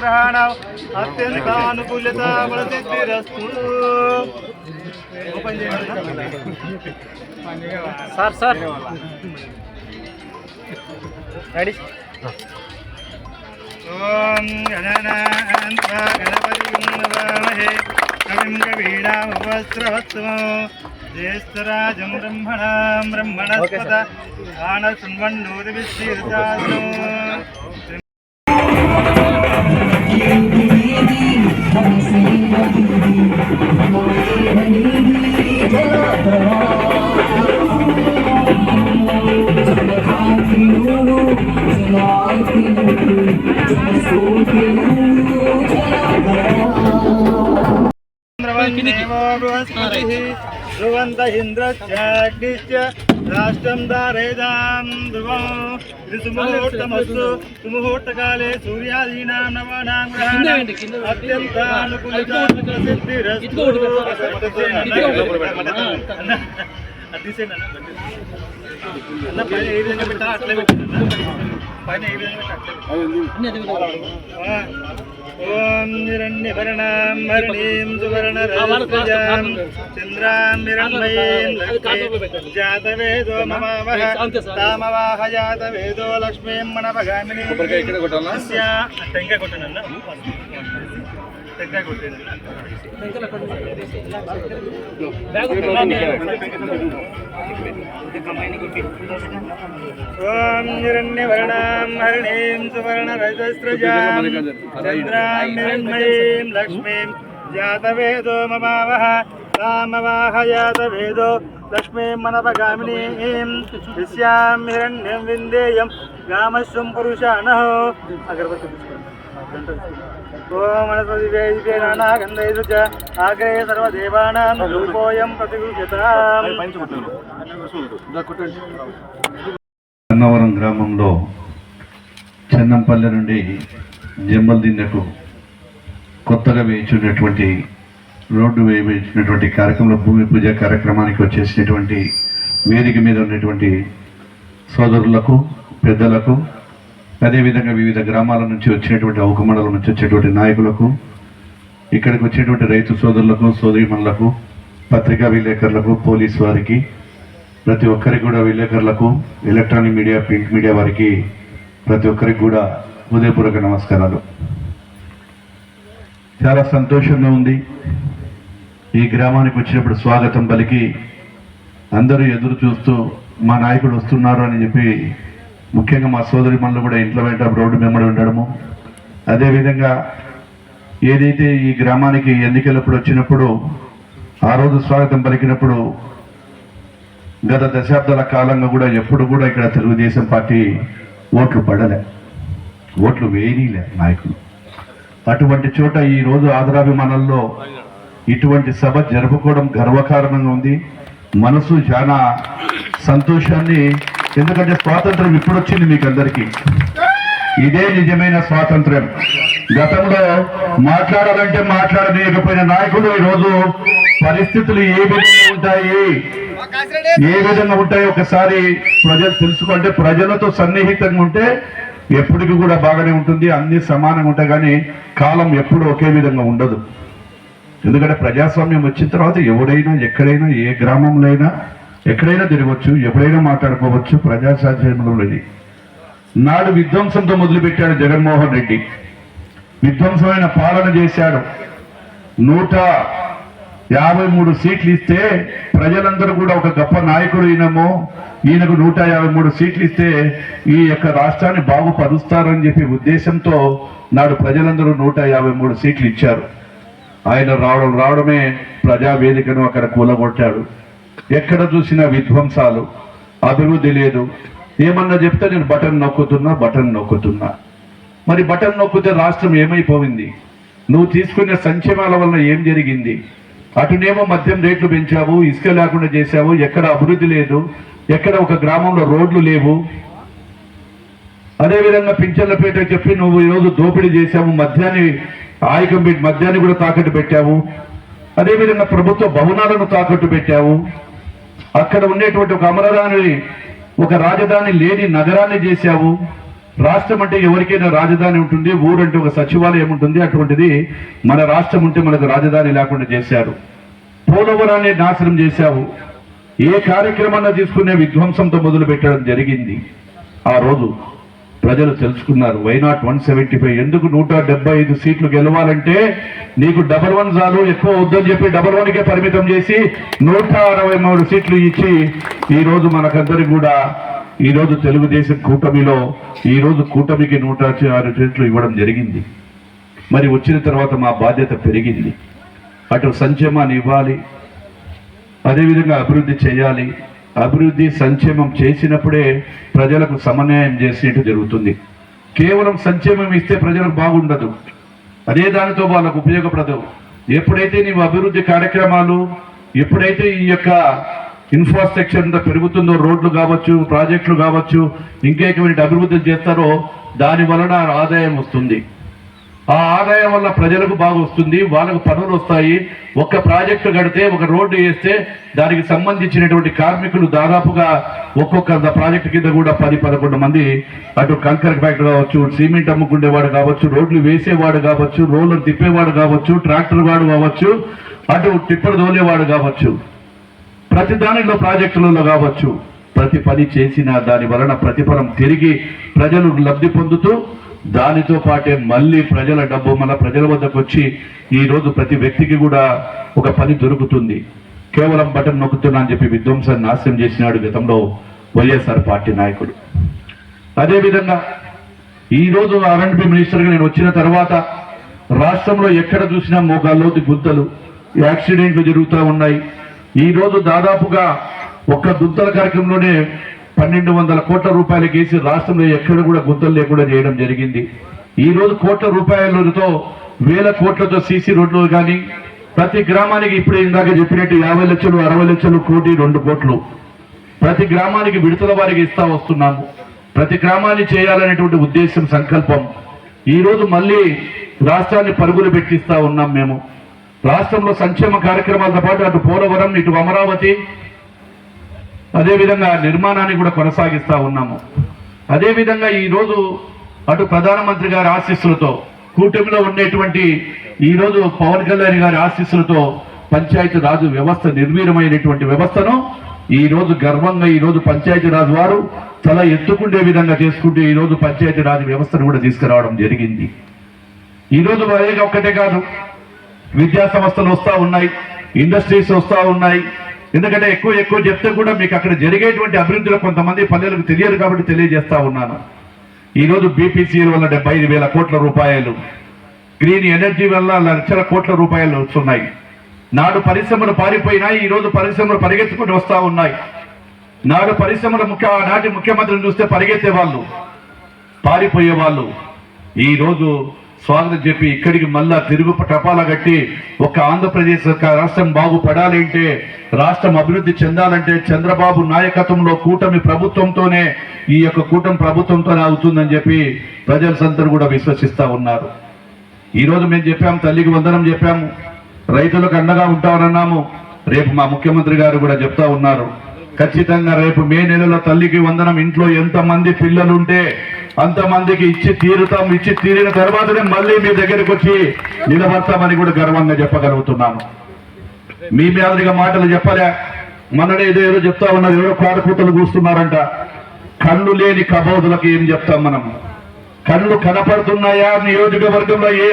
ग्रहाणां अत्यन्तानुकूल्यता बलसिद्धिरस्तु। Sir ready. ओम गणनान्त्वा गणपतिं नमामहे कविं कवीनामुपस्रवस्तमो ज्येष्ठराजं ब्रह्मणां ब्रह्मणस्पत आनशृण्वन्नोतिभिस्सीदसादनो। ध्रुवन्त इन्द्रश्चाग्निश्च राष्ट्रं धारयतां ध्रुवं ऋतुमुहूर्तमस्तु। सुमुहूर्तकाले सूर्यादीनां नवानां ग्रहाणां अत्यन्तानुकूलिता सिद्धिरस्तु। పైన ఏ విధంగా పెట్టా అట్లే పెట్టిందన్న పైన ఏ విధంగా పెట్టా ఓం హిరణ్యవర్ణాం వర్ణీం సువర్ణరజస్యాం చంద్రాం హిరణ్మయీం లక్ష్మీం జాతవేదో మమావహ తామవాహ జాతవేదో లక్ష్మీం మనపగామినీం అస్యా టెంకాయ కొట్టనన్న టెంకాయ కొట్టేది ఓం హిరణ్యవర్ణాం హరిణీం సువర్ణరజస్రజాం చంద్రాం హిరణ్మయీం లక్ష్మీం జాతవేదో మమావహ తామవాహ జాతవేదో లక్ష్మీం మనపగామినీం విశ్యాం హిరణ్యం విందేయం గామశ్వం పురుషానః. అగరబత్తి ఓం వనస్పతిభ్యై నానాగంధైః చ ఆగ్రే సర్వదేవానాం రూపోయం ప్రతిగృహ్యతాం. అన్నవరం గ్రామంలో చెన్నంపల్లి నుండి జమ్మల్దిన్నకు కొత్తగా వేయించినటువంటి రోడ్డు వేయించినటువంటి కార్యక్రమంలో భూమి పూజ కార్యక్రమానికి వచ్చేసినటువంటి వేదిక మీద ఉన్నటువంటి సోదరులకు పెద్దలకు అదేవిధంగా వివిధ గ్రామాల నుంచి వచ్చినటువంటి అవుక మండలం నుంచి వచ్చేటువంటి నాయకులకు ఇక్కడికి వచ్చేటువంటి రైతు సోదరులకు సోదరీమణులకు పత్రికా విలేకరులకు పోలీసు వారికి ప్రతి ఒక్కరికి కూడా విలేకరులకు ఎలక్ట్రానిక్ మీడియా ప్రింట్ మీడియా వారికి ప్రతి ఒక్కరికి కూడా హృదయపూర్వక నమస్కారాలు. చాలా సంతోషంగా ఉంది. ఈ గ్రామానికి వచ్చినప్పుడు స్వాగతం పలికి అందరూ ఎదురు చూస్తూ మా నాయకుడు వస్తున్నారు అని చెప్పి ముఖ్యంగా మా సోదరి మనలు కూడా ఇంట్లో వెంట రోడ్డు వెంబడి ఉండడము, అదేవిధంగా ఏదైతే ఈ గ్రామానికి ఎన్నికలప్పుడు వచ్చినప్పుడు ఆ రోజు స్వాగతం పలికినప్పుడు గత దశాబ్దాల కాలంగా కూడా ఎప్పుడు కూడా ఇక్కడ తెలుగుదేశం పార్టీ ఓట్లు పడలే, ఓట్లు వేయనీలే నాయకులు. అటువంటి చోట ఈరోజు ఆదరాభిమానంలో ఇటువంటి సభ జరుపుకోవడం గర్వకారణంగా ఉంది. మనసు చాలా సంతోషాన్ని, ఎందుకంటే స్వాతంత్రం ఇప్పుడు వచ్చింది మీకు అందరికీ. ఇదే నిజమైన స్వాతంత్రం. గతంలో మాట్లాడాలంటే మాట్లాడలేకపోయిన నాయకులు ఈరోజు పరిస్థితులు ఏ విధంగా ఉంటాయి ఒకసారి ప్రజలు తెలుసుకుంటే, ప్రజలతో సన్నిహితంగా ఉంటే ఎప్పటికీ కూడా బాగానే ఉంటుంది, అన్ని సమానంగా ఉంటాయి. కానీ కాలం ఎప్పుడు ఒకే విధంగా ఉండదు. ఎందుకంటే ప్రజాస్వామ్యం వచ్చిన తర్వాత ఎవడైనా ఎక్కడైనా ఏ గ్రామంలో అయినా ఎక్కడైనా తిరగవచ్చు, ఎప్పుడైనా మాట్లాడుకోవచ్చు. ప్రజాస్వామ్యంలో నాడు విధ్వంసంతో మొదలుపెట్టాడు జగన్మోహన్ రెడ్డి. విధ్వంసమైన పాలన చేశాడు. 153 సీట్లు ఇస్తే ప్రజలందరూ కూడా ఒక గొప్ప నాయకుడు ఈయనకు 153 సీట్లు ఇస్తే ఈ యొక్క రాష్ట్రాన్ని బాగుపరుస్తారని చెప్పి ఉద్దేశంతో నాడు ప్రజలందరూ 153 సీట్లు ఇచ్చారు. ఆయన రావడమే ప్రజావేదికను అక్కడ కూలగొట్టాడు. ఎక్కడ చూసినా విధ్వంసాలు, అభివృద్ధి లేదు. ఏమన్నా చెప్తే నేను బటన్ నొక్కుతున్నా. మరి బటన్ నొక్కితే రాష్ట్రం ఏమైపోయింది? నువ్వు తీసుకునే సంక్షేమాల వల్ల ఏం జరిగింది? అటునేమో మద్యం రేట్లు పెంచావు, ఇసుక లేకుండా చేశావు, ఎక్కడ అభివృద్ధి లేదు, ఎక్కడ ఒక గ్రామంలో రోడ్లు లేవు. అదేవిధంగా పింఛన్లపేట చెప్పి నువ్వు ఈరోజు దోపిడీ చేశావు, మద్యాన్ని కూడా తాకట్టు పెట్టావు. అదేవిధంగా ప్రభుత్వ భవనాలను తాకట్టు పెట్టావు. అక్కడ ఉండేటువంటి ఒక అమరావతి, ఒక రాజధాని లేని నగరాన్ని చేశావు. రాష్ట్రం అంటే ఎవరికైనా రాజధాని ఉంటుంది, ఊరంటే ఒక సచివాలయం ఉంటుంది. అటువంటిది మన రాష్ట్రం ఉంటే మనకు రాజధాని లేకుండా చేశారు. పోలవరాన్ని నాశనం చేశావు. ఏ కార్యక్రమాన్ని తీసుకునే విధ్వంసంతో మొదలు పెట్టడం జరిగింది. ఆ రోజు ప్రజలు తెలుసుకున్నారు. వైనాట్ 175 ఎందుకు 175 సీట్లు గెలవాలంటే నీకు 111 చాలు, ఎక్కువ వద్దని చెప్పి 111కే పరిమితం చేసి 163 సీట్లు ఇచ్చి ఈరోజు మనకందరికి కూడా ఈరోజు తెలుగుదేశం కూటమిలో ఈరోజు కూటమికి 106 సీట్లు ఇవ్వడం జరిగింది. మరి వచ్చిన తర్వాత మా బాధ్యత పెరిగింది. అటు సంక్షేమాన్ని ఇవ్వాలి, అదేవిధంగా అభివృద్ధి చేయాలి. అభివృద్ధి సంక్షేమం చేసినప్పుడే ప్రజలకు సమన్వయం చేసినట్టు జరుగుతుంది. కేవలం సంక్షేమం ఇస్తే ప్రజలకు బాగుండదు, అదే దానితో వాళ్ళకు ఉపయోగపడదు. ఎప్పుడైతే నీవు అభివృద్ధి కార్యక్రమాలు, ఎప్పుడైతే ఈ యొక్క ఇన్ఫ్రాస్ట్రక్చర్ పెరుగుతుందో, రోడ్లు కావచ్చు, ప్రాజెక్టులు కావచ్చు, ఇంకేటువంటి అభివృద్ధి చేస్తారో దాని వలన ఆదాయం వస్తుంది. ఆ ఆదాయం వల్ల ప్రజలకు బాగా వస్తుంది, వాళ్ళకు పనులు వస్తాయి. ఒక ప్రాజెక్టు కడితే, ఒక రోడ్డు వేస్తే దానికి సంబంధించినటువంటి కార్మికులు దాదాపుగా ఒక్కొక్క ప్రాజెక్టు కింద కూడా 10-11 మంది, అటు కంకర్ ఫ్యాక్టరీ కావచ్చు, సిమెంట్ అమ్ముకునేవాడు కావచ్చు, రోడ్లు వేసేవాడు కావచ్చు, రోలర్ తిప్పేవాడు కావచ్చు, ట్రాక్టర్ వాడు కావచ్చు, అటు టిప్పర్ దోలేవాడు కావచ్చు, ప్రతి దానిలో ప్రాజెక్టులలో కావచ్చు, ప్రతి పని చేసిన దాని వలన ప్రతిఫలం తిరిగి ప్రజలు లబ్ధి పొందుతూ దానితో పాటే మళ్ళీ ప్రజల డబ్బు మన ప్రజల వద్దకు వచ్చి ఈరోజు ప్రతి వ్యక్తికి కూడా ఒక పని దొరుకుతుంది. కేవలం బటన్ నొక్కుతున్నా అని చెప్పి విధ్వంసాన్ని నాశనం చేసినాడు గతంలో వైఎస్ఆర్ పార్టీ నాయకుడు. అదేవిధంగా ఈరోజు R&B మినిస్టర్గా నేను వచ్చిన తర్వాత రాష్ట్రంలో ఎక్కడ చూసినా మోకాల్లోతి గుంతలు, యాక్సిడెంట్లు జరుగుతూ ఉన్నాయి. ఈరోజు దాదాపుగా ఒక్క గుంతల కార్యక్రమంలోనే 1200 కోట్ల రూపాయలు కేసి రాష్ట్రంలో ఎక్కడ కూడా గుంతలు లేకుండా చేయడం జరిగింది. ఈరోజు కోట్ల రూపాయలతో, వేల కోట్లతో సీసీ రోడ్లు కానీ ప్రతి గ్రామానికి ఇప్పుడే ఇందాక చెప్పినట్టు 50 లక్షలు, 60 లక్షలు, 1 కోటి, 2 కోట్లు ప్రతి గ్రామానికి విడతల వారికి ఇస్తా వస్తున్నాము. ప్రతి గ్రామాన్ని చేయాలనేటువంటి ఉద్దేశం, సంకల్పం. ఈరోజు మళ్ళీ రాష్ట్రాన్ని పరుగులు పెట్టిస్తా ఉన్నాం మేము. రాష్ట్రంలో సంక్షేమ కార్యక్రమాలతో పాటు అటు పోలవరం, ఇటు అమరావతి, అదేవిధంగా నిర్మాణాన్ని కూడా కొనసాగిస్తా ఉన్నాము. అదేవిధంగా ఈరోజు అటు ప్రధానమంత్రి గారి ఆశీస్సులతో, కూటమిలో ఉండేటువంటి ఈరోజు పవన్ కళ్యాణ్ గారి ఆశీస్సులతో పంచాయతీ రాజు వ్యవస్థ నిర్వీర్యమైనటువంటి వ్యవస్థను ఈరోజు గర్వంగా ఈరోజు పంచాయతీ రాజు వారు తల ఎత్తుకుండే విధంగా చేసుకుంటూ ఈరోజు పంచాయతీ రాజు వ్యవస్థను కూడా తీసుకురావడం జరిగింది. ఈరోజు ఒక్కటే కాదు, విద్యా సంస్థలు వస్తూ ఉన్నాయి, ఇండస్ట్రీస్ వస్తూ ఉన్నాయి. ఎందుకంటే ఎక్కువ చెప్తే కూడా మీకు అక్కడ జరిగేటువంటి అభివృద్ధిలో కొంతమంది పల్లెలకు తెలియదు కాబట్టి తెలియజేస్తా ఉన్నాను. ఈరోజు బీపీసీఎల్ వల్ల 75,000 కోట్ల రూపాయలు, గ్రీన్ ఎనర్జీ వల్ల లక్షల కోట్ల రూపాయలు వస్తున్నాయి. నాడు పరిశ్రమలు పారిపోయినాయి, ఈరోజు పరిశ్రమలు పరిగెత్తుకుంటూ వస్తూ ఉన్నాయి. నాడు పరిశ్రమల నాటి ముఖ్యమంత్రిని చూస్తే పరిగెత్తే వాళ్ళు, పారిపోయే వాళ్ళు ఈరోజు స్వాగతం చెప్పి ఇక్కడికి మళ్ళా తిరుగు టపాలా కట్టి ఒక ఆంధ్రప్రదేశ్ రాష్ట్రం బాగుపడాలి అంటే, రాష్ట్రం అభివృద్ధి చెందాలంటే చంద్రబాబు నాయకత్వంలో కూటమి ప్రభుత్వంతోనే, ఈ యొక్క కూటమి ప్రభుత్వంతోనే అవుతుందని చెప్పి ప్రజలందరూ కూడా విశ్వసిస్తా ఉన్నారు. ఈరోజు మేము చెప్పాము, తల్లికి వందనం చెప్పాము, రైతులకు అండగా ఉంటామన్నాము. రేపు మా ముఖ్యమంత్రి గారు కూడా చెప్తా ఉన్నారు, ఖచ్చితంగా రేపు మే నెలలో తల్లికి వందనం ఇంట్లో ఎంతమంది పిల్లలుంటే అంతమందికి ఇచ్చి తీరుతాం. ఇచ్చి తీరిన తర్వాతనే మళ్ళీ మీ దగ్గరికి వచ్చి నిలబడతామని కూడా గర్వంగా చెప్పగలుగుతున్నాను. మీ మాదిరిగా మాటలు చెప్పలే. మననే ఏదో చెప్తా ఉన్నారు, ఎవరో కాడకూతలు కూస్తున్నారంట. కళ్ళు లేని కబోదులకు ఏం చెప్తాం మనం? కళ్ళు కనపడుతున్నాయా? నియోజకవర్గంలో ఏ